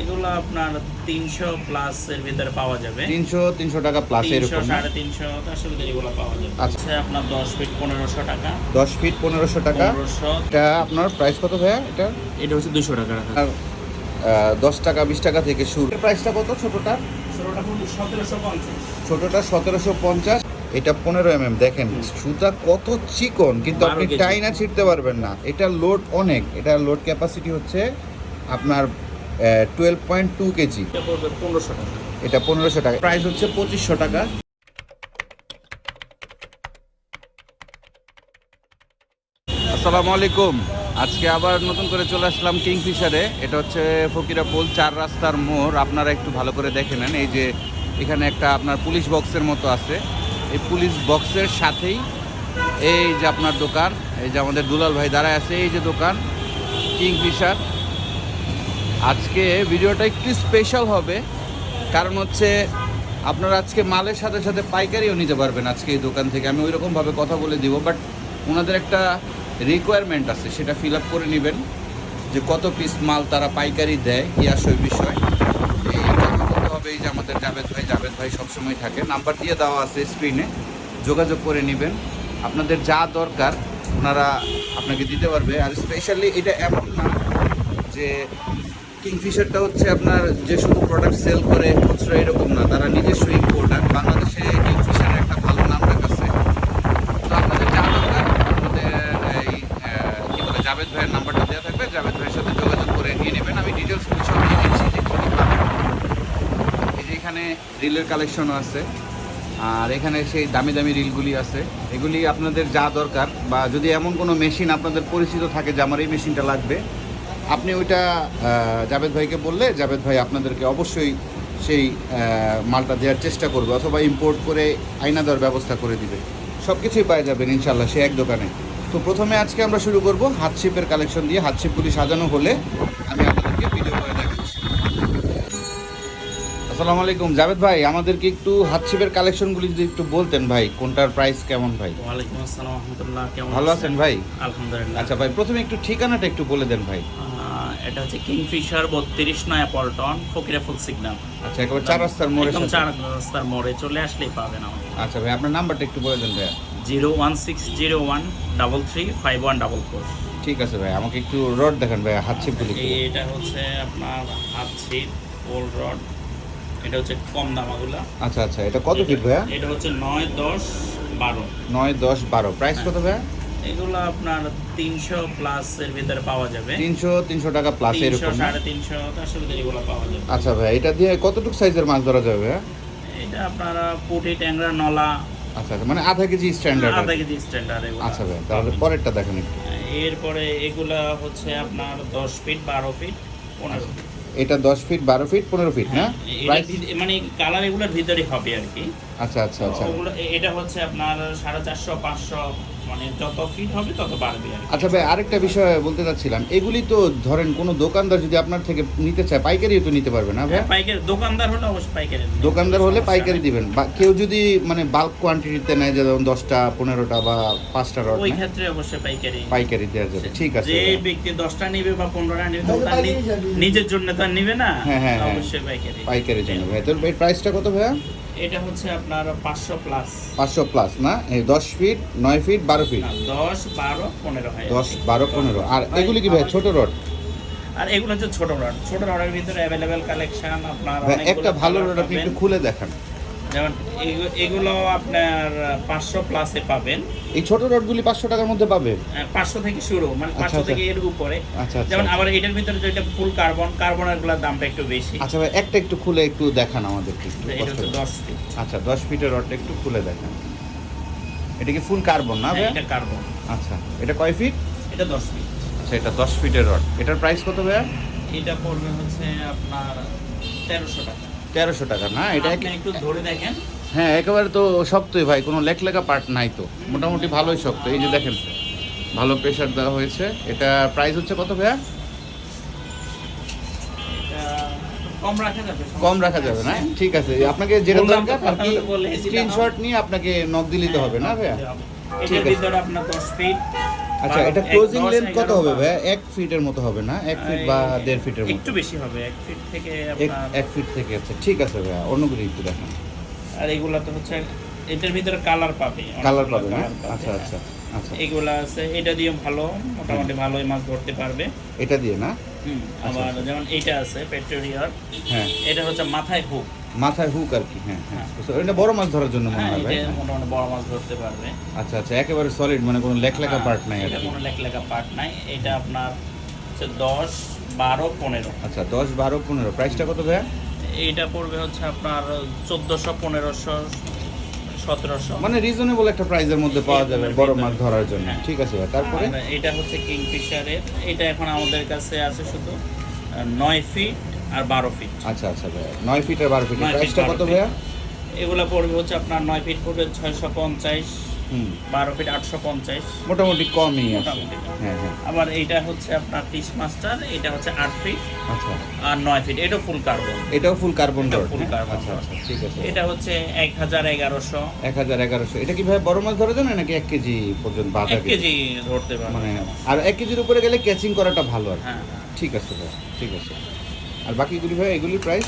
এগুলো আপনার 300 প্লাস এর ভিতরে পাওয়া যাবে। 300 টাকা প্লাস 300 এরকম না? 350 তার ভিতরে এগুলো পাওয়া যাবে। আচ্ছা। আচ্ছা, আপনার 10 ফিট 1500 টাকা। 10 ফিট 1500 টাকা। 1500। এটা আপনার প্রাইস কত ভাইয়া এটা? এটা হচ্ছে 200 টাকা রাখা। আর 10 টাকা 20 টাকা থেকে শুরু। প্রাইসটা কত ছোটটা? ছোটটা 1750। ছোটটা 1750। এটা 15 mm। দেখেন সুতা কত চিকন, কিন্তু 12 আপনি কেজি। টাইনা ছিঁড়তে পারবেন না। এটা লোড অনেক, এটা লোড ক্যাপাসিটি হচ্ছে আপনার 12.2 কেজি। এটা পড়বে 1500 টাকা। এটা 1500 টাকা। প্রাইস হচ্ছে 2500 টাকা। আসসালামু আলাইকুম। আজকে আবার নতুন করে চলে আসলাম কিংফিশারে। এটা হচ্ছে ফকিরাপুল 4 রাস্তার মোড়। আপনারা একটু ভালো করে দেখে নেন। এই যে এখানে একটা আপনার পুলিশ বক্সের মতো আছে, এই পুলিশ বক্সের সাথেই এই যে আপনার দোকান, এই যে আমাদের দুলাল ভাই দাঁড়ায় আছে, এই যে দোকান কিংফিশার। আজকে ভিডিওটা একটু স্পেশাল হবে, কারণ হচ্ছে আপনারা আজকে মালের সাথে সাথে পাইকারিও নিতে পারবেন আজকে এই দোকান থেকে। আমি ওইরকমভাবে কথা বলে দিব, বাট ওনাদের একটা রিকোয়ারমেন্ট আছে, সেটা ফিল আপ করে নেবেন যে কত পিস মাল তারা পাইকারি দেয়, কি আসল বিষয় এই কথা বলতে হবে। এই যে আমাদের জাভেদ ভাই সবসময় থাকে, নাম্বার দিয়ে দেওয়া আছে স্ক্রিনে, যোগাযোগ করে নেবেন। আপনাদের যা দরকার ওনারা আপনাকে দিতে পারবে। আর স্পেশালি এটা এমন না যে কিংফিশারটা হচ্ছে আপনার যে শুধু প্রোডাক্ট সেল করে খুচরা, এরকম না, তারা নিজস্ব ইম্পোর্টার। বাংলাদেশে কিংফিশারের একটা ভালো নাম রাখছে। তো আপনাদের যা দরকার আমাদের এই কী বলে জাভেদ ভাইয়ের নাম্বারটা দেওয়া থাকবে, জাভেদ ভাইয়ের সাথে যোগাযোগ করে নিয়ে নেবেন। আমি ডিটেলস সব নিয়ে নিচ্ছি যে কী কী পাবেন। এই যে এখানে রিলের কালেকশনও আছে, আর এখানে সেই দামি দামি রিলগুলি আছে। এগুলি আপনাদের যা দরকার, বা যদি এমন কোনো মেশিন আপনাদের পরিচিত থাকে যে আমার এই মেশিনটা লাগবে, আপনি ওইটা জাভেদ ভাইকে বললে জাভেদ ভাই আপনাদেরকে অবশ্যই সেই মালটা দেওয়ার চেষ্টা করবে, অথবা ইম্পোর্ট করে আইনা দেওয়ার ব্যবস্থা করে দিবে। সব কিছুই পাওয়া যাবেন ইনশাল্লাহ সে এক দোকানে। তো প্রথমে আজকে আমরা শুরু করব হাতশিপের কালেকশন দিয়ে। হাতশিপগুলি সাজানো হলে আমি আপনাদেরকে ভিডিও করে দেখাচ্ছি। আসসালামু আলাইকুম জাভেদ ভাই, আমাদেরকে একটু হাতশিপের কালেকশনগুলি যদি একটু বলতেন ভাই, কোনটার প্রাইস কেমন ভাই? ওয়ালাইকুম আসসালাম ওয়া রাহমাতুল্লাহ। কেমন ভালো আছেন ভাই? আলহামদুলিল্লাহ। আচ্ছা ভাই, প্রথমে একটু ঠিকানাটা একটু বলে দেন ভাই। এটা হচ্ছে কিংফিশার 32 নয়া পল্টন, ফকিরাপুল সিগন্যাল। আচ্ছা, একেবারে 4 রাস্তার মোড়ে। একদম 4 রাস্তার মোড়ে চলে আসলেই পাবেন আমাকে। আচ্ছা ভাই, আপনার নাম্বারটা একটু বলে দেন ভাই। 01601335444। ঠিক আছে ভাই, আমাকে একটু রড দেখান ভাই, হাতশিপগুলি। এটা হচ্ছে আপনার হাত ছিপ পোল রড। এটা হচ্ছে কম দামাগুলা। আচ্ছা আচ্ছা, এটা কত ফিট ভাইয়া? এটা হচ্ছে 9, 10, 12। 9, 10, 12। প্রাইস কত ভাইয়া? এগুলো আপনার 300 প্লাস এর ভিতরে পাওয়া যাবে। 300 টাকা প্লাস 300, এরকম না? 350 তার ভিতরে এগুলো পাওয়া যাবে। আচ্ছা ভাই, এটা দিয়ে কতটুকু সাইজের মাছ ধরা যাবে ভাইয়া? এটা আপনার পুঁটি, ট্যাংরা, নলা। আচ্ছা আচ্ছা, মানে আধা কেজি স্ট্যান্ডার্ড। আধা কেজি স্ট্যান্ডার্ড এগুলো। আচ্ছা ভাই, তাহলে পরেরটা দেখেন একটু। এরপরে এগুলা হচ্ছে আপনার 10 ফিট, 12 ফিট, 15 ফিট। এটা 10 ফিট, 12 ফিট, 15 ফিট না? প্রাইস মানে কালার এগুলোর ভিতরে হবে আর কি। আচ্ছা আচ্ছা আচ্ছা। ওগুলো এটা হচ্ছে আপনার 450, 500, মানে যত ফিট হবে তত বাড়বে আর কি। আচ্ছা ভাই, আরেকটা বিষয় বলতে চাচ্ছিলাম, এগুলি তো ধরেন কোনো দোকানদার যদি আপনার থেকে নিতে চায়, পাইকারিও তো নিতে পারবে না ভাই? পাইকারি দোকানদার হলে অবশ্যই পাইকারি দিবেন। দোকানদার হলে পাইকারি দিবেন, বা কেউ যদি মানে বাল্ক কোয়ান্টিটিতে নেয়, যেমন 10টা 15টা বা 5টা রড, ওই ক্ষেত্রে অবশ্যই পাইকারি দেওয়া যাবে। ঠিক আছে যে ভাই। ব্যক্তি 10টা নেবে বা 15টা নেবে, তো তার নিজের জন্য তো আর নেবে না। হ্যাঁ, হ্যাঁ, হ্যাঁ। অবশ্যই পাইকারির জন্য ভাই। তো এই প্রাইসটা কত ভাইয়া? এটা হচ্ছে আপনার 500 প্লাস। 500 প্লাস না? এই 10 ফিট, 9 ফিট, 12 ফিট। 10, 12, 15 হয়। 10, 12, 15। আর এগুলি কি ভাই ছোট রড? আর এগুলো হচ্ছে ছোট রড। ছোট রডের ভিতরে अवेलेबल কালেকশন আপনার ভাই অনেকগুলো। একটা ভালো রড আপনি একটু খুলে দেখান। যেমন এগুলো আপনার 500 প্লাসে পাবেন। এই ছোট রডগুলি 500 টাকার মধ্যে পাবে? 500 থেকে শুরু, মানে 500 থেকে এর উপরে। আচ্ছা আচ্ছা। যেমন আবার এটার ভিতরে যেটা ফুল কার্বনের গুলোর দামটা একটু বেশি। আচ্ছা ভাই, একটা একটু খুলে একটু দেখান আমাদেরকে একটু। এটা হচ্ছে 10 ফিট। আচ্ছা, 10 ফিটের রডটা একটু খুলে দেখান। এটা কি ফুল কার্বন না ভাই? এটা কার্বন। আচ্ছা, এটা কয় ফিট? এটা 10 ফিট। আচ্ছা, এটা 10 ফিটের রড। এটার প্রাইস কত ভাইয়া? এটা পড়বে হচ্ছে আপনার 1300 টাকা। 1300 টাকা না? এটা আপনি একটু ধরে দেখেন। হ্যাঁ, একেবারে তো শক্তই ভাই, কোনো লেখা পার্ট নাই তো, মোটামুটি ভালোই শক্ত। এই যে দেখেন, ভালো প্রেসার দেওয়া হয়েছে। এটা প্রাইস হচ্ছে কত ভাইয়া? এটা কম রাখা যাবে। কম রাখা যাবে না? ঠিক আছে, আপনাকে যেটা দরকার আর কি বলে স্ক্রিনশট নিয়ে আপনাকে নক দিতে হবে না ভাইয়া? এটার ভিতরে আপনার 10 ফিট, আচ্ছা, এটা ক্লোজিং লেন্থ কত হবে ভাই? 1 ফিটের মতো হবে না? 1 ফিট বা 1.5 ফিটের মতো? একটু বেশি হবে, 1 ফিট থেকে 1 ফিট থেকে। আচ্ছা ঠিক আছে ভাই, অন্যগুলো একটু দেখান। আর এগুলা তো হচ্ছে এটার ভিতরে কালার পাবে, কালার পাবে না? আচ্ছা আচ্ছা আচ্ছা। এগুলা আছে, এটা দিয়ে ভালো, মোটামুটি ভালোই মাছ ধরতে পারবে এটা দিয়ে না? আবার যেমন এইটা আছে পেট্রোরিয়ার, হ্যাঁ, এটা হচ্ছে মাথায় হুক, মাথায় হুক আর কি। হ্যাঁ হ্যাঁ, এটা বড় মাছ ধরার জন্য মনে হয় ভাই। এটা মোটামুটি বড় মাছ ধরতে পারবে। আচ্ছা আচ্ছা, একেবারে সলিড, মানে কোনো লেখা পার্ট নাই আর এটা কি। কোনো লেখা পার্ট নাই। এটা আপনার হচ্ছে 10, 12, 15। আচ্ছা 10, 12, 15। প্রাইসটা কত ভাইয়া? এইটা পড়বে হচ্ছে আপনার 1400, 1500, 1700, মানে রিজনেবল একটা প্রাইসের মধ্যে পাওয়া যাবে বড় মাছ ধরার জন্য। হ্যাঁ। ঠিক আছে ভাই, তারপরে? আর এটা হচ্ছে কিংফিশারের, এটা এখন আমাদের কাছে আছে শুধু 9 ফিট আর 12 ফিট। আচ্ছা আচ্ছা ভাইয়া, 9 ফিট আর 12 ফিট। 9 ফিট, প্রাইসটা 12 কত ফিট। ভাইয়া? এগুলা পড়বে হচ্ছে আপনার 9 ফিট পড়বে 650, 12 ফিট 850, মোটামুটি কমই আছে। মোটামুটি। হ্যাঁ হ্যাঁ। আবার এইটা হচ্ছে আপনার ফিশ মাস্টার, এটা হচ্ছে 8 ফিট আচ্ছা, আর 9 ফিট, এটা ফুল কার্বন। এটাও ফুল কার্বন এটাও রড? full carbon আচ্ছা rod। আচ্ছা ঠিক আছে। এটা হচ্ছে 1100, 1100। এটা কি ভাই বড় মাছ ধরার জন্য নাকি 1 কেজি পর্যন্ত? 1 বাধা কেজি ধরতে পারবে। মানে আর 1 কেজির উপরে গেলে ক্যাচিং করাটা ভালো আর কি। হ্যাঁ, ঠিক আছে ভাই, ঠিক আছে। আর বাকিগুলি ভাই, এগুলির প্রাইস?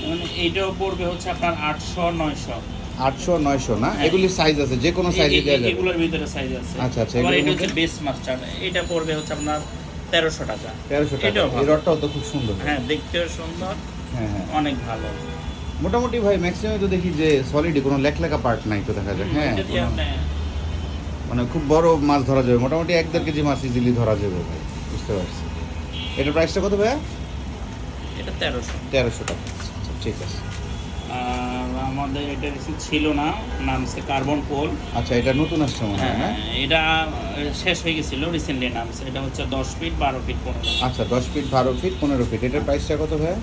মানে এইটাও পড়বে হচ্ছে আপনার 800, 900। 800, 900 না? হ্যাঁ। এগুলির সাইজ আছে, যে কোনো সাইজে দেওয়া যাবে? এগুলোর ভিতরে সাইজ আছে। আচ্ছা আচ্ছা, আবার এগুলোর এটা হচ্ছে মধ্যে? বেস মাস্টার, এটা পড়বে হচ্ছে আপনার 1300 টাকা। 1300 টাকা। এটাও এই ভালো। রডটাও তো খুব সুন্দর। হ্যাঁ, দেখতেও সুন্দর, হ্যাঁ হ্যাঁ। অনেক ভালো। মোটামুটি ভাই ম্যাক্সিমাম তো দেখি যে সলিডই, কোনো লেখা পার্ট নাই তো দেখা যায়। হ্যাঁ, এটা দিয়ে আপনি মানে খুব বড় মাছ ধরা যাবে, মোটামুটি 1-1.5 কেজি মাছ ইজিলি ধরা যাবে ভাই, বুঝতে পারছি। এটার প্রাইসটা কত ভাইয়া? এটা 1300। 1300 টাকা। আচ্ছা ঠিক আছে। আর আমাদের এটা কিছু ছিল না, নাম হচ্ছে কার্বন পোল। আচ্ছা, এটা নতুন আসছে মনে হয় না? এটা শেষ হয়ে গেছিল, রিসেন্টলি নামছে। এটা হচ্ছে 10 ফিট, 12 ফিট, 15। আচ্ছা 10 ফিট, 12 ফিট, 15 ফিট। এটার প্রাইসটা কত ভাইয়া?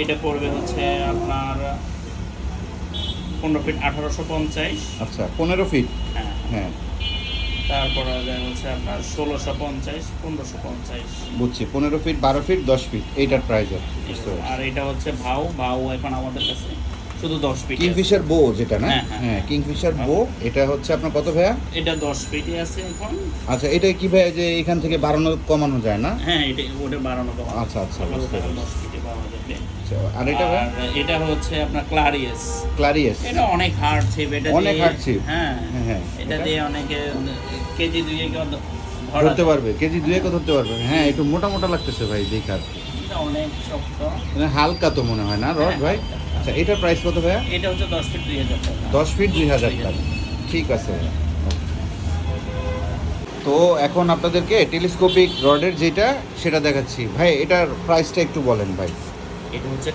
এটা পড়বে হচ্ছে আপনার 15 ফিট 1850। আচ্ছা 15 ফিট। হ্যাঁ, হ্যাঁ তারপর হচ্ছে আপনার 1650, 1550। বুঝছি, 15 ফিট, 12 ফিট, 10 ফিট, এইটার প্রাইস আর কি, বুঝতে পারছি। আর এটা হচ্ছে ভাউ এখন আমাদের কাছে শুধু 10 ফিট। কিংফিশার বো যেটা না? হ্যাঁ, হ্যাঁ। হ্যাঁ কিংফিশার বো, এটা হচ্ছে আপনার কত ভাইয়া? এটা 10 ফিটই আছে এখন। আচ্ছা, এটা কি ভাইয়া যে এখান থেকে বাড়ানো কমানো যায় না? হ্যাঁ, এটা ওটা বাড়ানো কমানো। আচ্ছা, আচ্ছা, বুঝতে পারছি। 10 ফিটে পাওয়া যাবে। আচ্ছা, আর এটা ভাইয়া? আর এটা হচ্ছে আপনার ক্লারিয়াস। ক্লারিয়াস। এটা অনেক হার্ড ছিপ, এটা অনেক দিয়ে- hard ছিপ। হ্যাঁ, হ্যাঁ, হ্যাঁ। এটা এটা? দিয়ে অনেকে কেজি 2 কেউ ধরতে পারবে, কেজি 2 ধরতে পারবে। হ্যাঁ, একটু মোটা মোটা লাগতেছে ভাই দেখে আর কি। এটা অনেক শক্ত। মানে হালকা তো মনে হয় না রড হ্যাঁ, ভাই? হালকা। আচ্ছা, এটার প্রাইস কত ভাইয়া? এটা হচ্ছে 10 ফিট 2000 টাকা। 10 ফিট 2000 টাকা। ঠিক আছে ভাইয়া। তো এখন আপনাদেরকে টেলিস্কোপিক রডের যেটা সেটা দেখাচ্ছি ভাই, এটার প্রাইসটা একটু বলেন ভাই। এটা হচ্ছে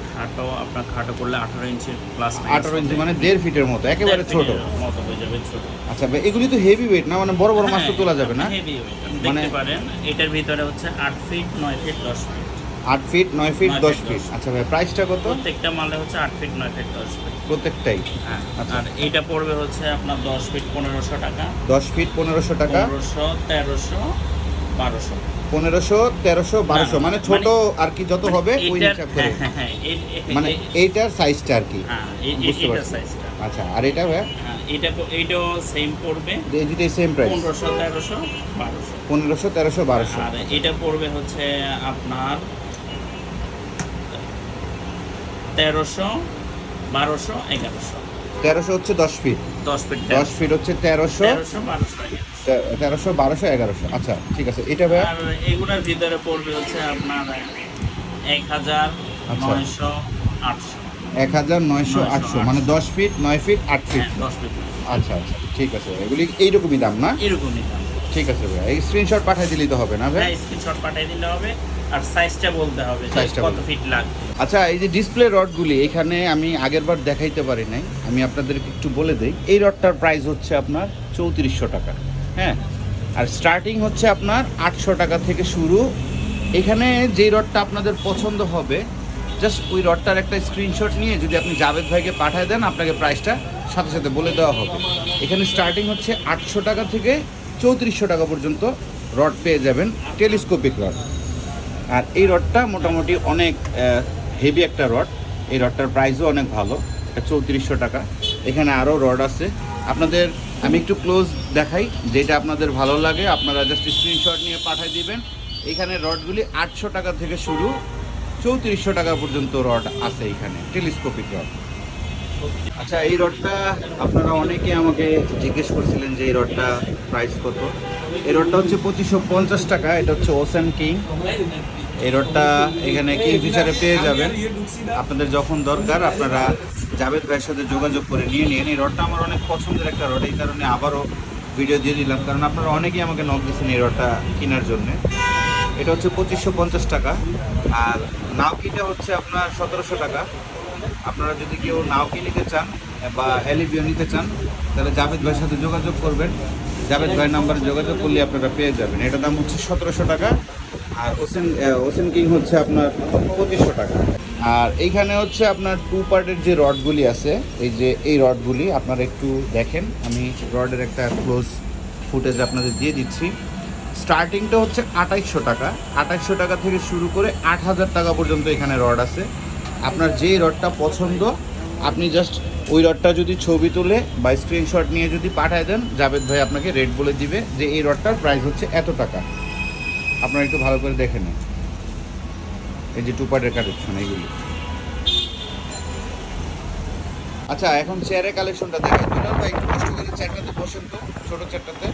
আপনার খাটো করলে 18 ইঞ্চির প্লাস 18 ইঞ্চি মানে 1.5 ফিটের মতো, একেবারে ছোট। মতো হয়ে যাবে, ছোট। আচ্ছা ভাই, এগুলি তো হেভি ওয়েট না, মানে বড় বড় মাছ তো তোলা যাবে না? হেভি ওয়েট, মানে- দেখতে পারেন। এটার ভিতরে হচ্ছে 8 feet, 9 feet, 10 feet. 8 feet, 9 feet, 9 10 feet, feet. 10 আচ্ছা ভাই, প্রাইসটা কত? প্রত্যেকটা মালে হচ্ছে 8 ফিট, 9 ফিট, 10 ফিট। প্রত্যেকটাই? হ্যাঁ, আচ্ছা। আর এটা পড়বে হচ্ছে আপনার 10 ফিট 1500 টাকা। 10 ফিট 1500 টাকা। 1500, 1300, 1200। 1500, 1300, 1200, না, মানে ছোট আর কি যত হবে ওই এটার- হিসাব করে। হ্যাঁ, হ্যাঁ, মানে এইটার সাইজটা আর কি। হ্যাঁ, বুঝতে এটা পারছি। সাইজটা। আচ্ছা, আর এটা ভাই? হ্যাঁ, এইটাও সেম পড়বে, এই দুটোই সেম প্রাইস? 1500, 1300, 1200। 1500, 1300, 1200। আর এটা পড়বে হচ্ছে আপনার 1300, 1200, 1100। 1300 হচ্ছে 10 ফিট। 10 ফিট 10 ফিট হচ্ছে 1300, 1300, 1200, 1100। 1300, 1200, 1100। আচ্ছা ঠিক আছে, এটা ভাই? আর এগুলোর ভিতরে পড়বে হচ্ছে আপনার 1000, আচ্ছা। 900, 800। 1900, 800, মানে 10 ফিট, 9 ফিট, 8 ফিট। হ্যাঁ, 10 ফিট। আচ্ছা আচ্ছা ঠিক আছে, এগুলি এইরকমই দাম না? এরকমই দাম। ঠিক আছে ভাই, এই স্ক্রিনশট পাঠিয়ে দিলেই তো হবে না ভাই? হ্যাঁ, স্ক্রিনশট পাঠিয়ে দিলে হবে, আর সাইজটা বলতে হবে যে সাইজটা কত বলতে। ফিট লাগবে। আচ্ছা, এই যে ডিসপ্লে রডগুলি এখানে আমি আগের বার দেখাইতে পারি নাই, আমি আপনাদেরকে একটু বলে দিই। এই রডটার প্রাইস হচ্ছে আপনার 3400 টাকা। হ্যাঁ, আর স্টার্টিং হচ্ছে আপনার 800 টাকা থেকে শুরু। এখানে যেই রডটা আপনাদের পছন্দ হবে, জাস্ট ওই রডটার একটা স্ক্রিনশট নিয়ে যদি আপনি জাভেদ ভাইকে পাঠিয়ে দেন, আপনাকে প্রাইসটা সাথে সাথে বলে দেওয়া হবে। এখানে স্টার্টিং হচ্ছে 800 টাকা থেকে 3400 টাকা পর্যন্ত রড পেয়ে যাবেন, টেলিস্কোপিক রড। আর এই রডটা মোটামুটি অনেক হেভি একটা রড। এই রডটার প্রাইসও অনেক ভালো, এটা 3400 টাকা। এখানে আরও রড আছে, আপনাদের আমি একটু ক্লোজ দেখাই, যেটা আপনাদের ভালো লাগে আপনারা জাস্ট স্ক্রিনশট নিয়ে পাঠিয়ে দিবেন। এখানে রডগুলি 800 টাকা থেকে শুরু, 3400 টাকা পর্যন্ত রড আছে এখানে, টেলিস্কোপিক রড। আচ্ছা, এই রডটা আপনারা অনেকে আমাকে জিজ্ঞেস করছিলেন যে এই রডটা প্রাইস কত। এই রডটা হচ্ছে 2550 টাকা। এটা হচ্ছে ওশেন কিং। এই রডটা এখানে কিংফিশারে পেয়ে যাবেন। আপনাদের যখন দরকার আপনারা জাভেদ ভাইয়ের সাথে যোগাযোগ করে নিয়ে নিন। এই রডটা আমার অনেক পছন্দের একটা রড, এই কারণে আবারও ভিডিও দিয়ে দিলাম, কারণ আপনারা অনেকেই আমাকে নক দিয়েছেন এই রডটা কেনার জন্যে। এটা হচ্ছে 2550 টাকা। আর নাওকিটা হচ্ছে আপনার 1700 টাকা। আপনারা যদি কেউ নাওকি নিতে চান বা এলিভিও নিতে চান তাহলে জাভেদ ভাইয়ের সাথে যোগাযোগ করবেন। জাভেদ ভাইয়ের নাম্বারে যোগাযোগ করলে আপনারা পেয়ে যাবেন। এটার দাম হচ্ছে 1700 টাকা। আর ওশেন কিং হচ্ছে আপনার 2500 টাকা। আর এইখানে হচ্ছে আপনার 2 পার্টের যে রডগুলি আছে, এই যে এই রডগুলি আপনারা একটু দেখেন। আমি রডের একটা ক্লোজ ফুটেজ আপনাদের দিয়ে দিচ্ছি। স্টার্টিংটা হচ্ছে 2800 টাকা। 2800 টাকা থেকে শুরু করে 8000 টাকা পর্যন্ত এখানে রড আছে। আপনার যেই রডটা পছন্দ আপনি জাস্ট ওই রডটা যদি ছবি তুলে বা স্ক্রিনশট নিয়ে যদি পাঠিয়ে দেন, জাভেদ ভাই আপনাকে রেট বলে দিবে যে এই রডটার প্রাইস হচ্ছে এত টাকা। আপনারা একটু ভালো করে দেখে নিন। এই যে 2 পার্টের কালেকশন এইগুলি। আচ্ছা, এখন চেয়ারের কালেকশনটা দেখেন। দুলাল ভাই একটু কষ্ট করে চেয়ারটাতে বসেন তো, ছোটো চেয়ারটাতে।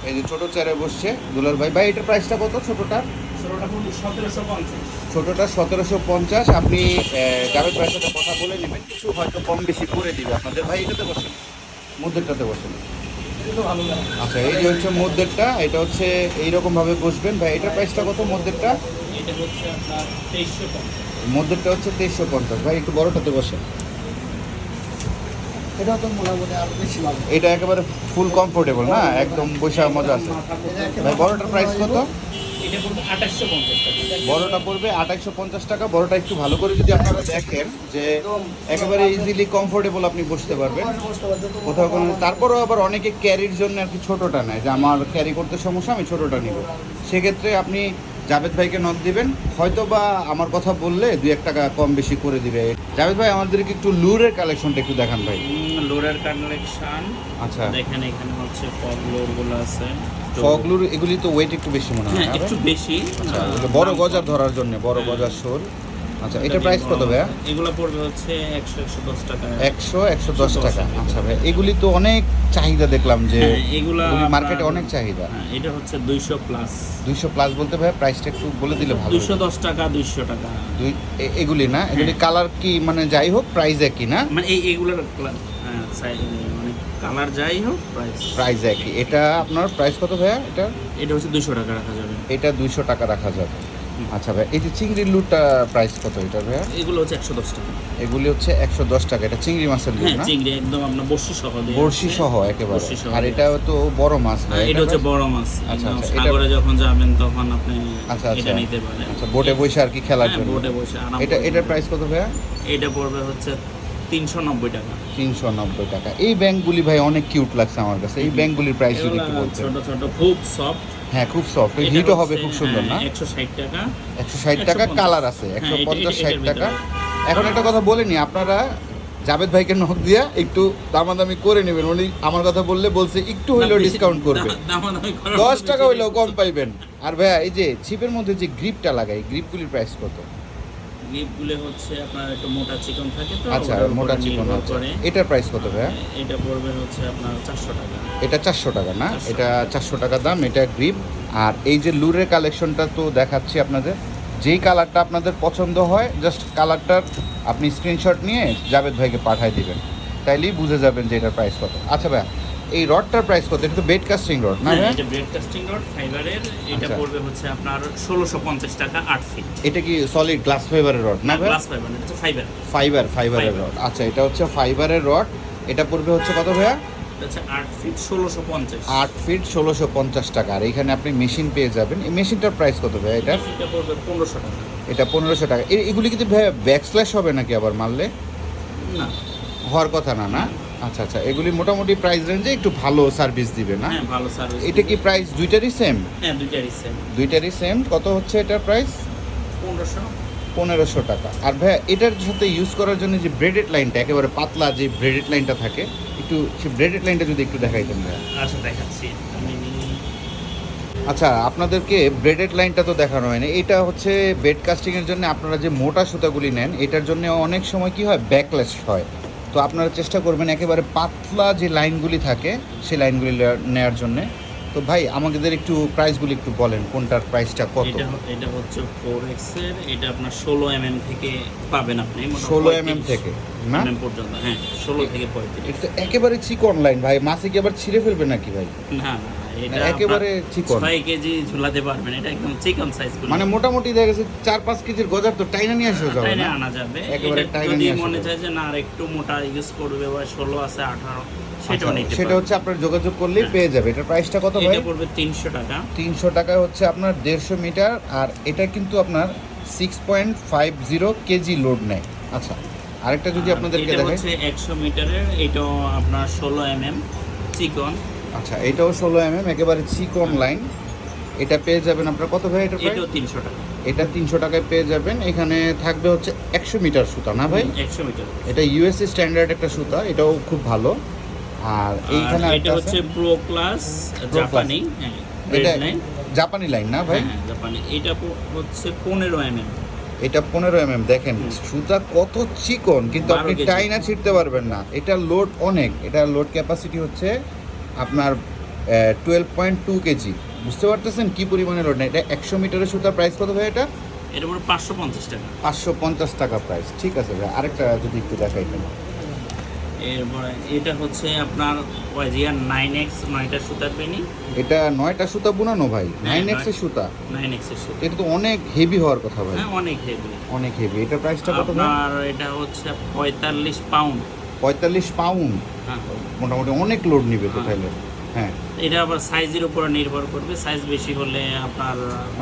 এই যে ছোটো চেয়ারে বসছে দুলাল ভাই। ভাই এটার প্রাইসটা কত? ছোটোটার ছোটোটা 1750। আপনি জাভেদ ভাইয়ের সাথে কথা বলে নেবেন, কিছু হয়তো কম বেশি করে দিবে আপনাদের। ভাই এটাতে বসেন, মধ্যেরটাতে বসেন। আচ্ছা, এই যে হচ্ছে মধ্যেরটা, এটা হচ্ছে এইরকমভাবে বসবেন। ভাই এটার প্রাইসটা কত? মধ্যেরটা মধ্যেরটা হচ্ছে 2350। ভাই একটু বড়টাতে বসেন। এটা একেবারে ফুল কমফোর্টেবল না, একদম বসে মজা আছে। ভাই বড়টার প্রাইস কত? বড়টা পড়বে 2850 টাকা। বড়টা একটু ভালো করে যদি আপনারা দেখেন যে একেবারে ইজিলি কমফোর্টেবল আপনি বসতে পারবেন কোথাও কোনো। তারপরেও আবার অনেকে ক্যারির জন্য আর কি ছোটোটা নেয়, যে আমার ক্যারি করতে সমস্যা, আমি ছোটোটা নিব। সেক্ষেত্রে আপনি জাভেদ ভাইকে নক দিবেন, হয়তো বা আমার কথা বললে 2-1 টাকা কম বেশি করে দিবে। জাভেদ ভাই আমাদেরকে একটু লুরের কালেকশনটা একটু দেখান ভাই। লোরের কালেকশন। আচ্ছা, দেখেন এখানে হচ্ছে ফগ লোরগুলো আছে। ফগলুর এগুলি তো ওয়েট একটু বেশি মনে হয়। হ্যাঁ, একটু বেশি। আচ্ছা, বড় গজার ধরার জন্য, বড় গজার শোল। আচ্ছা, এটা প্রাইস কত ভাইয়া? এগুলো পড়বে হচ্ছে 100-110 টাকা। 100-110 টাকা। আচ্ছা ভাই, এগুলি তো অনেক চাহিদা দেখলাম যে এগুলো মার্কেটে অনেক চাহিদা। এটা হচ্ছে 200 প্লাস। 200 প্লাস বলতে ভাই প্রাইসটা একটু বলে দিলে ভালো। 210 টাকা, 200 টাকা। এগুলি না, এগুলি কালার কি মানে যাই হোক প্রাইস একই না? মানে এইগুলোর মানে কালার যাই হোক প্রাইস একই। এটা আপনার প্রাইস কত ভাইয়া? এটা হচ্ছে 200 টাকা রাখা যাবে। এটা 200 টাকা রাখা যাবে। আচ্ছা ভাই, এই যে চিংড়ির লুটটা প্রাইস কত এটা ভাইয়া? এগুলো হচ্ছে 110 টাকা। এগুলি হচ্ছে 110 টাকা। এটা চিংড়ি মাছের লুট না? চিংড়ি একদম আপনার বড়শি সহ দিয়ে। বড়শি সহ একেবারে। আর এটা তো বড় মাছ না? এটা হচ্ছে বড় মাছ। আচ্ছা আচ্ছা, সাগরে যখন যাবেন তখন আপনি আচ্ছা এটা নিতে পারেন। আচ্ছা, বোটে বসে আর কি খেলার জন্য। বোটে বসে আরাম। এটার প্রাইস কত ভাইয়া? এটা পড়বে হচ্ছে 390 টাকা। 390 টাকা। এই ব্যাংকগুলি ভাই অনেক কিউট লাগছে আমার কাছে। এই ব্যাংকগুলির প্রাইস যদি একটু বলতেন। ছোট ছোট খুব সফট। হ্যাঁ, খুব সফট। হিটও হবে খুব সুন্দর না? 160 টাকা। 160 টাকা। কালার আছে 150-60 টাকা। এখন একটা কথা বলে নি, আপনারা জাভেদ ভাইকে নক দিয়া একটু দামাদামি করে নেবেন। উনি আমার কথা বলছে একটু হইলেও ডিসকাউন্ট করবে, 10 টাকা হইলেও কম পাইবেন। আর ভাইয়া এই যে ছিপের মধ্যে যে গ্রিপটা লাগাই, গ্রিপগুলির প্রাইস কত? গ্রিপগুলো হচ্ছে আপনার একটু মোটা চিকন থাকে তো। আচ্ছা, মোটা চিকন আছে। এটার প্রাইস কত ভাইয়া? এটা পড়বে হচ্ছে আপনার 400 টাকা। এটা 400 টাকা না? এটা 400 টাকা দাম। এটা গ্রিপ। আর এই যে লুরের কালেকশনটা তো দেখাচ্ছি আপনাদের। যেই কালারটা আপনাদের পছন্দ হয় জাস্ট কালারটার আপনি স্ক্রিনশট নিয়ে জাভেদ ভাইকে পাঠিয়ে দিবেন, তাইলেই বুঝে যাবেন যে এটার প্রাইস কত। আচ্ছা ভাই, এই রডটার প্রাইস কত? এটা তো বেড কাস্টিং রড না ভাই? এটা বেড কাস্টিং রড ফাইবারের। এটা পড়বে হচ্ছে আপনার 1650 টাকা 8 ফিট। এটা কি সলিড গ্লাস ফাইবারের রড না ভাই? গ্লাস ফাইবার, এটা ফাইবার। ফাইবারের রড। আচ্ছা, এটা হচ্ছে ফাইবারের রড। এটা পড়বে হচ্ছে কত ভাইয়া? এটা হচ্ছে 8 ফিট 1650। 8 ফিট 1650 টাকা। আর এখানে আপনি মেশিন পেয়ে যাবেন। এই মেশিনটার প্রাইস কত ভাই? এটা পড়বে 1500 টাকা। এটা 1500 টাকা। এগুলি কিন্তু ভাই ব্যাকস্ল্যাশ হবে নাকি আবার মারলে? না, হওয়ার কথা না না? আচ্ছা আচ্ছা, এগুলি মোটামুটি প্রাইস রেঞ্জে একটু ভালো সার্ভিস দিবে না? হ্যাঁ, ভালো সার্ভিস। এটা কি প্রাইস দুইটারই সেম? হ্যাঁ, দুইটারই সেম। দুইটারই সেম। কত হচ্ছে এটার প্রাইস? 1500। 1500 টাকা। আর ভাইয়া এটার সাথে ইউজ করার জন্য যে ব্রেডেড লাইনটা, একেবারে পাতলা যে ব্রেডেড লাইনটা থাকে, একটু সেই ব্রেডেড লাইনটা যদি একটু দেখাইতেন ভাইয়া। আচ্ছা দেখাচ্ছি আমি। আচ্ছা, আপনাদেরকে ব্রেডেড লাইনটা তো দেখানো হয়নি। এটা হচ্ছে বেড কাস্টিংয়ের জন্য আপনারা যে মোটা সুতাগুলি নেন, এটার জন্য অনেক সময় কি হয়, ব্যাকলেস হয়। তো আপনারা চেষ্টা করবেন একেবারে পাতলা যে লাইনগুলি থাকে সেই লাইনগুলি নেওয়ার জন্যে। তো ভাই আমাদের একটু প্রাইসগুলি একটু বলেন, কোনটার প্রাইসটা কত? এটা হচ্ছে 4X এর, এটা আপনার 16 mm থেকে পাবেন আপনি, 16 mm থেকে না পর্যন্ত, হ্যাঁ 16 থেকে 35। এটা তো একেবারে চিকন লাইন ভাই, মাসে কি আবার ছিঁড়ে ফেলবে নাকি ভাই? না এটা একেবারে চিকন, 6 কেজি ঝুলাতে পারবেন, এটা একদম চিকন সাইজ। মানে মোটামুটি দেখা গেছে 4-5 কেজির গজার তো টাইনা নিয়ে আসা যাবে টাইনা না? আনা যাবে। একেবারে এটা টাইনা যদি নিয়ে আসা মনে যাবে। চায় যে না আর একটু মোটা ইউজ করবে, বা 16 আছে 18, সেটাও আচ্ছা, নিতে সেটা পারবেন। হচ্ছে আপনার যোগাযোগ করলেই হ্যাঁ। পেয়ে যাবে। এটার প্রাইসটা কত ভাই? এটা পড়বে 300 টাকা। 300 টাকায় হচ্ছে আপনার 150 মিটার, আর এটা কিন্তু আপনার 6.50 কেজি লোড নেয়। আচ্ছা, আরেকটা যদি আপনাদেরকে এটা দেখাই। হচ্ছে 100 মিটারের, এটাও আপনার 16 mm চিকন। আচ্ছা, এটাও 16 mm একেবারে চিকন লাইন। এটা পেয়ে যাবেন আপনার কত ভাই? এটা এটাও 300 টাকা। এটা 300 টাকায় পেয়ে যাবেন। এখানে থাকবে হচ্ছে 100 মিটার সুতা না ভাই? 100 মিটার। এটা ইউএসএ স্ট্যান্ডার্ড একটা সুতা, এটাও খুব ভালো। আর এইখানে এটা আরেকটা হচ্ছে আছে প্রো ক্লাস জাপানি, হ্যাঁ এটা রেড লাইন, জাপানি লাইন না ভাই? হ্যাঁ জাপানি। এটা হচ্ছে 15 mm। এটা 15 mm। দেখেন সুতা কত চিকন, কিন্তু 12 আপনি কেজি। টাইনা ছিঁড়তে পারবেন না। এটা লোড অনেক, এটা লোড ক্যাপাসিটি হচ্ছে আপনার 12.2 কেজি। বুঝতে পারতেছেন কি পরিমাণে লোড নেয়। এটা 100 মিটারের সুতার প্রাইস কত ভাই? এটা এটা পড়বে 550 টাকা। 550 টাকা প্রাইস। ঠিক আছে ভাই, আরেকটা যদি একটু দেখাইতেন। এরপরে এটা হচ্ছে আপনার ওয়াজিয়ার 9X 9টা সুতার পেনি। এটা 9টা সুতা বুনানো ভাই, হ্যাঁ, 9x এর সুতা। 9X এর সুতা, এটা তো অনেক হেভি হওয়ার কথা ভাই, হ্যাঁ অনেক হেভি। অনেক হেভি। এটা প্রাইসটা কত ভাই? আপনার এটা হচ্ছে 45 পাউন্ড। 45 পাউন্ড, হ্যাঁ মোটামুটি অনেক লোড নিবে তো হ্যাঁ। তাহলে। হ্যাঁ, এটা আবার সাইজের উপর নির্ভর করবে, সাইজ বেশি হলে আপনার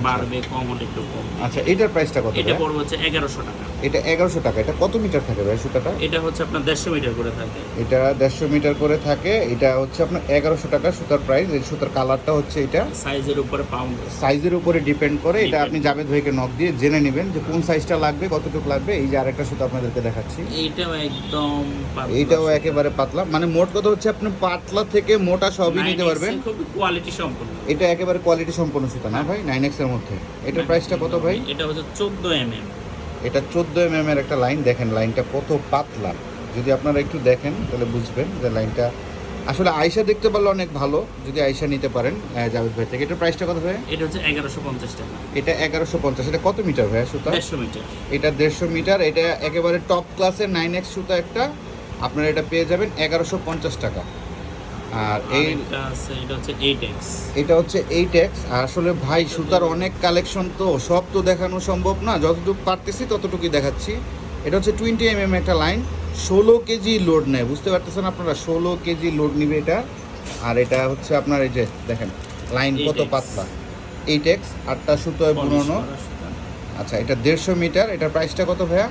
বাড়বে, কম হলে একটু কম। আচ্ছা, এটার প্রাইসটা কত এটা ভাই? পড়বে হচ্ছে 1100 টাকা। এটা 1100 টাকা। এটা কত মিটার থাকে ভাই সুতাটা? এটা হচ্ছে আপনার 150 মিটার করে থাকে। এটা 150 মিটার করে থাকে। এটা হচ্ছে আপনার 1100 টাকা সুতার প্রাইস। এই সুতার কালারটা হচ্ছে এটা সাইজের উপরে পাউন্ড। সাইজের উপরে ডিপেন্ড করে। এটা Depend. আপনি জাভেদ ভাইকে নক দিয়ে জেনে নেবেন যে কোন সাইজটা লাগবে, কতটুকু লাগবে। এই যে আরেকটা সুতা আপনাদেরকে দেখাচ্ছি, এইটাও একদম পাতলা এইটাও সুতা। একেবারে পাতলা। মানে মোট কথা হচ্ছে আপনি পাতলা থেকে মোটা সবই নিতে 9X পারবেন। খুব কোয়ালিটি সম্পন্ন। এটা একেবারে কোয়ালিটি সম্পন্ন সুতা না ভাই, 9x এর মধ্যে। এটার প্রাইসটা কত ভাই? এটা হচ্ছে 14 mm। এটা 14 mm এর একটা লাইন। দেখেন লাইনটা কত পাতলা, যদি আপনারা একটু দেখেন তাহলে বুঝবেন যে লাইনটা আসলে আয়শা দেখতে পারলে অনেক ভালো, যদি আয়শা নিতে পারেন জাভেদ ভাই থেকে। এটার প্রাইসটা কত ভাই? এটা হচ্ছে 1150 টাকা। এটা 1150। এটা কত মিটার ভাই সুতা? 150 মিটার। এটা 150 মিটার। এটা একেবারে টপ ক্লাসের 9x সুতা একটা। আপনারা এটা পেয়ে যাবেন 1150 টাকা। আর এই এটা আছে, এটা হচ্ছে 8X। এটা হচ্ছে 8x। আর আসলে ভাই সুতার অনেক কালেকশন, তো সব তো দেখানো সম্ভব না, যতটুকু পারতেছি ততটুকুই দেখাচ্ছি। এটা হচ্ছে 20 mm একটা লাইন, 16 কেজি লোড নেয়। বুঝতে পারতেছেন আপনারা, 16 কেজি লোড নিবে এটা। আর এটা হচ্ছে আপনার এই যে দেখেন লাইন কত 8X পাতলা, 8x, 8টা সুতোয় বুনানো। আচ্ছা, এটা 150 মিটার। এটার প্রাইসটা কত ভাইয়া?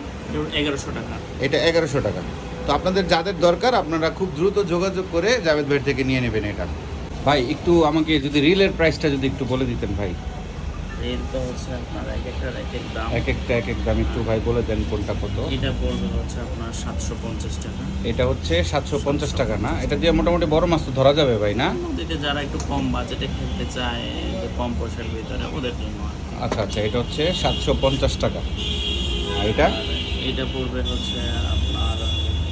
1100 টাকা। এটা 1100 টাকা। তো আপনাদের যাদের দরকার আপনারা খুব দ্রুত যোগাযোগ করে জাভেদ ভাই থেকে নিয়ে নেবেন এটা। ভাই একটু আমাকে যদি রিলের প্রাইসটা যদি একটু বলে দিতেন ভাই। এর তো হচ্ছে আপনার এক একটা দাম, এক এক দাম একটু ভাই বলে দেন কোনটা কত। এটা পড়বে হচ্ছে আপনার 750 টাকা। এটা হচ্ছে 750 টাকা না? এটা দিয়ে মোটামুটি বড় মাছ তো ধরা যাবে ভাই না? নদীতে যারা একটু কম বাজেটে খেলতে চায়, যে কম পয়সার ভিতরে, ওদের জন্য আর কি। আচ্ছা আচ্ছা, এটা হচ্ছে 750 টাকা। আর এটা? আর এটা পড়বে হচ্ছে আপনার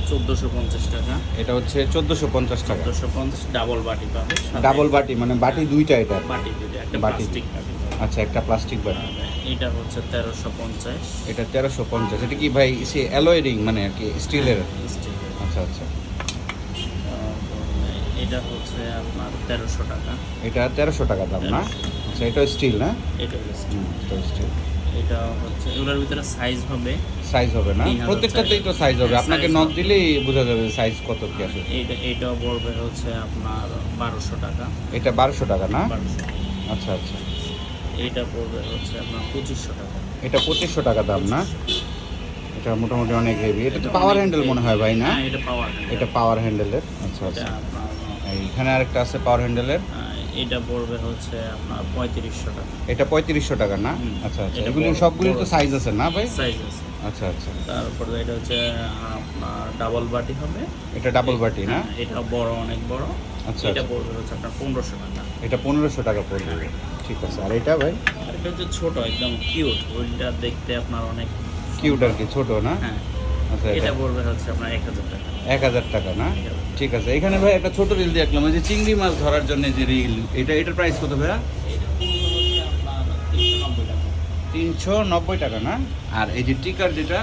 1450 টাকা। এটা হচ্ছে 1450 টাকা। 1450 ডাবল বাটি পাবে। ডাবল বাটি মানে বাটি দুইটা এটা? বাটি দুটো, একটা বাটি। প্লাস্টিক বাটি। আচ্ছা, একটা প্লাস্টিক বাটি। এটা হচ্ছে 1350। এটা 1350। এটা কি ভাই সে অ্যালয় রিং মানে আর কি স্টিলের? স্টিল। আচ্ছা আচ্ছা, এটা হচ্ছে আপনার 1300 টাকা। এটা 1300 টাকা দাম না? আচ্ছা, এটা স্টিল না? এটা হলো স্টিল। এটা স্টিল। এটা হচ্ছে এগুলোর ভিতরে সাইজ হবে, সাইজ হবে না? 3000 প্রত্যেকটাতেই তো সাইজ হবে, হ্যাঁ, আপনাকে size নক হবে। দিলেই বোঝা যাবে সাইজ কত কি আছে। এটাও পড়বে হচ্ছে আপনার 1200 টাকা। এটা 1200 টাকা না? 1200। আচ্ছা আচ্ছা, এটা পড়বে হচ্ছে আপনার 2500 টাকা। এটা 2500 টাকা দাম না? এটা মোটামুটি অনেক হেভি। এটা তো এটা পাওয়ার অনেক হ্যান্ডেল মনে হয় ভাই না? হ্যাঁ, এটা পাওয়ার। এটা পাওয়ার হ্যান্ডেলের। আচ্ছা এটা আচ্ছা, আপনার এইখানে আরেকটা আছে পাওয়ার হ্যান্ডেলের। এটা পড়বে হচ্ছে আপনার 3500 টাকা। এটা 3500 টাকা না? হুম। আচ্ছা আচ্ছা, এটা এগুলি বড়- সবগুলি তো বড় সাইজ আছে না ভাই? সাইজ আছে। আচ্ছা আচ্ছা, তারপরে এটা হচ্ছে আপনার ডাবল বাটি হবে। এটা ডাবল বাটি না? হ্যাঁ, এটা বড়, অনেক বড়। আচ্ছা এটা আচ্ছা, পড়বে হচ্ছে আপনার 1500 টাকা। এটা 1500 টাকা পড়বে। ঠিক আছে, আর এটা ভাই? আর এটা হচ্ছে ছোট, একদম কিউট, ওইটা দেখতে আপনার অনেক কিউট আর কি, ছোট না? হ্যাঁ, আচ্ছা, এটা এটা পড়বে হচ্ছে আপনার 1000 টাকা। 1000 টাকা না? ঠিক আছে, এখানে ভাই একটা ছোট রিল দেখলাম, ওই যে চিংড়ি মাছ ধরার জন্য যে রিল, এটার প্রাইস কত ভাইয়া? এটা পড়বে হচ্ছে আপনার 390 টাকা। 390 টাকা না? আর এই যে টিকার যেটা,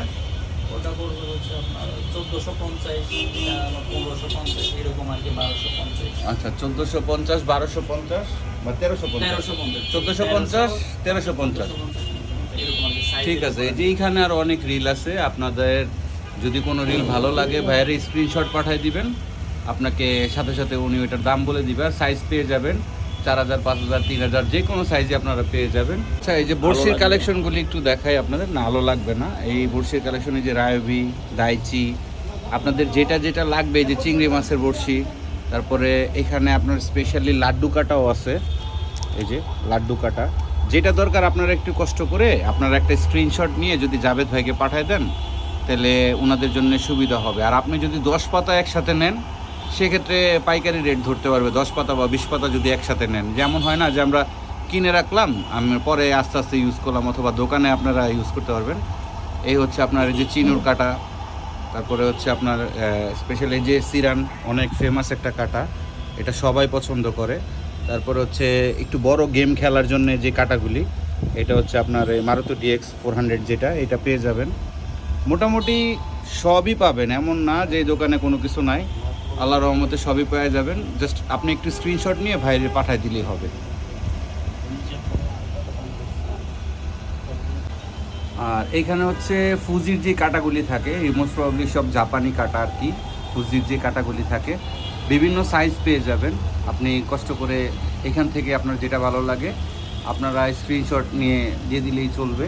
ওটা পড়বে হচ্ছে আপনার 1450, এটা আবার 1550, এরকম আর কি 1250। আচ্ছা 1450, 1250 বা 1350, 1450, 1350। এরকম আর কি size ঠিক আছে, এই যে এইখানে আর অনেক রিল আছে, আপনাদের যদি কোনো রিল ভালো লাগে ভাইয়ের স্ক্রিনশট পাঠিয়ে দিবেন, আপনাকে সাথে সাথে উনি ওইটার দাম বলে দিবে, আর সাইজ পেয়ে যাবেন 4000, 5000, 3000, যে কোনো সাইজে আপনারা পেয়ে যাবেন। আচ্ছা, এই যে বড়শির লাগবে। কালেকশনগুলি একটু দেখাই আপনাদের, না আলো লাগবে না। এই বড়শির কালেকশনে যে রায়বি, দাইচি, আপনাদের যেটা যেটা লাগবে, এই যে চিংড়ি মাছের বড়শি, তারপরে এখানে আপনার স্পেশালি লাড্ডু কাটাও আছে, এই যে লাড্ডু কাটা, যেটা দরকার আপনারা একটু কষ্ট করে আপনারা একটা স্ক্রিনশট নিয়ে যদি জাভেদ ভাইকে পাঠায় দেন, তাহলে ওনাদের জন্য সুবিধা হবে। আর আপনি যদি 10 পাতা একসাথে নেন, সেক্ষেত্রে পাইকারি রেট ধরতে পারবে, 10 পাতা বা 20 পাতা যদি একসাথে নেন। যেমন হয় না যে আমরা কিনে রাখলাম, আমি পরে আস্তে আস্তে ইউজ করলাম, অথবা দোকানে আপনারা ইউজ করতে পারবেন। এই হচ্ছে আপনার এই যে চিনুর কাটা, তারপরে হচ্ছে আপনার স্পেশালি যে সিরান, অনেক ফেমাস একটা কাটা, এটা সবাই পছন্দ করে। তারপরে হচ্ছে একটু বড় গেম খেলার জন্য যে কাটাগুলি, এটা হচ্ছে আপনার মারুতি DX 400, যেটা এটা পেয়ে যাবেন। মোটামুটি সবই পাবেন, এমন না যে এই দোকানে কোনো কিছু নাই, আল্লাহর রহমতে সবই পেয়ে যাবেন। জাস্ট আপনি একটু স্ক্রিনশট নিয়ে ভাইরে পাঠিয়ে দিলেই হবে। আর এইখানে হচ্ছে ফুজির যে কাটাগুলি থাকে, মোস্ট প্রবাবলি সব জাপানি কাটা আর কি, ফুজির যে কাটাগুলি থাকে বিভিন্ন সাইজ পেয়ে যাবেন। আপনি কষ্ট করে এখান থেকে আপনার যেটা ভালো লাগে আপনারা স্ক্রিনশট নিয়ে দিয়ে দিলেই চলবে।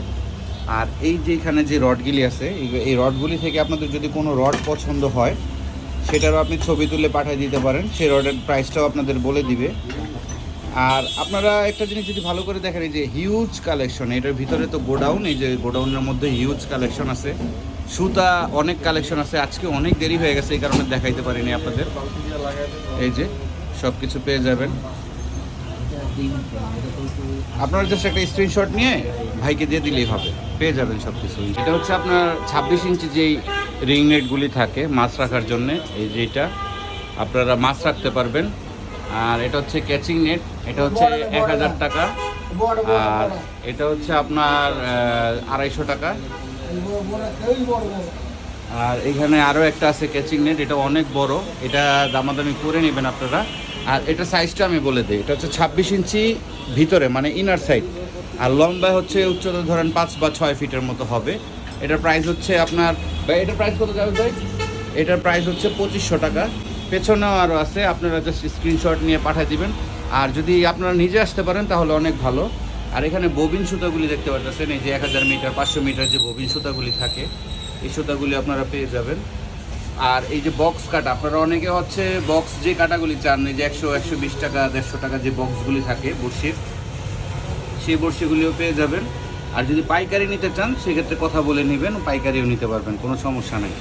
আর এই যে এখানে যে রডগুলি আছে, এই রডগুলি থেকে আপনাদের যদি কোনো রড পছন্দ হয়, সেটারও আপনি ছবি তুলে পাঠিয়ে দিতে পারেন, সেই রডের প্রাইসটাও আপনাদের বলে দিবে। আর আপনারা একটা জিনিস যদি ভালো করে দেখেন, এই যে হিউজ কালেকশন, এটার ভিতরে তো গোডাউন, এই যে গোডাউনের মধ্যে হিউজ কালেকশন আছে, সুতা অনেক কালেকশন আছে। আজকে অনেক দেরি হয়ে গেছে, এই কারণে দেখাইতে পারিনি আপনাদের। এই যে সব কিছু পেয়ে যাবেন, আপনারা জাস্ট একটা স্ক্রিনশট নিয়ে ভাইকে দিয়ে দিলেই হবে, পেয়ে যাবেন সব কিছু। এটা হচ্ছে আপনার 26 ইঞ্চি যেই রিং নেটগুলি থাকে মাছ রাখার জন্য, এই যেটা আপনারা মাছ রাখতে পারবেন। আর এটা হচ্ছে ক্যাচিং নেট, এটা হচ্ছে 1000 টাকা। আর এটা হচ্ছে আপনার 250 টাকা। আর এখানে আরও একটা আছে ক্যাচিং নেট, এটা অনেক বড়, এটা দামাদামি করে নেবেন আপনারা। আর এটা সাইজটা আমি বলে দিই, এটা হচ্ছে 26 ইঞ্চি ভিতরে, মানে ইনার সাইড, আর লম্বা হচ্ছে উচ্চতা ধরেন 5 বা 6 ফিটের মতো হবে। এটার প্রাইস হচ্ছে আপনার, এটার প্রাইস কত যাবে ভাই? এটার প্রাইস হচ্ছে 2500 টাকা। পেছনেও আরও আছে, আপনারা জাস্ট স্ক্রিনশট নিয়ে পাঠিয়ে দিবেন। আর যদি আপনারা নিজে আসতে পারেন তাহলে অনেক ভালো। আর এখানে ববিন সুতাগুলি দেখতে পাচ্ছেন, এই যে 1000 মিটার 500 মিটার যে ববিন সুতাগুলি থাকে, এই সুতাগুলি আপনারা পেয়ে যাবেন। আর এই যে বক্স কাটা, আপনারা অনেকে হচ্ছে বক্স যে কাটাগুলি চান, এই যে 100, 120 টাকা, 150 টাকা যে বক্সগুলি থাকে বড়শির, সেই বড়শিগুলিও পেয়ে যাবেন। আর যদি পাইকারি নিতে চান সেক্ষেত্রে কথা বলে নেবেন, পাইকারিও নিতে পারবেন, কোনো সমস্যা নেই।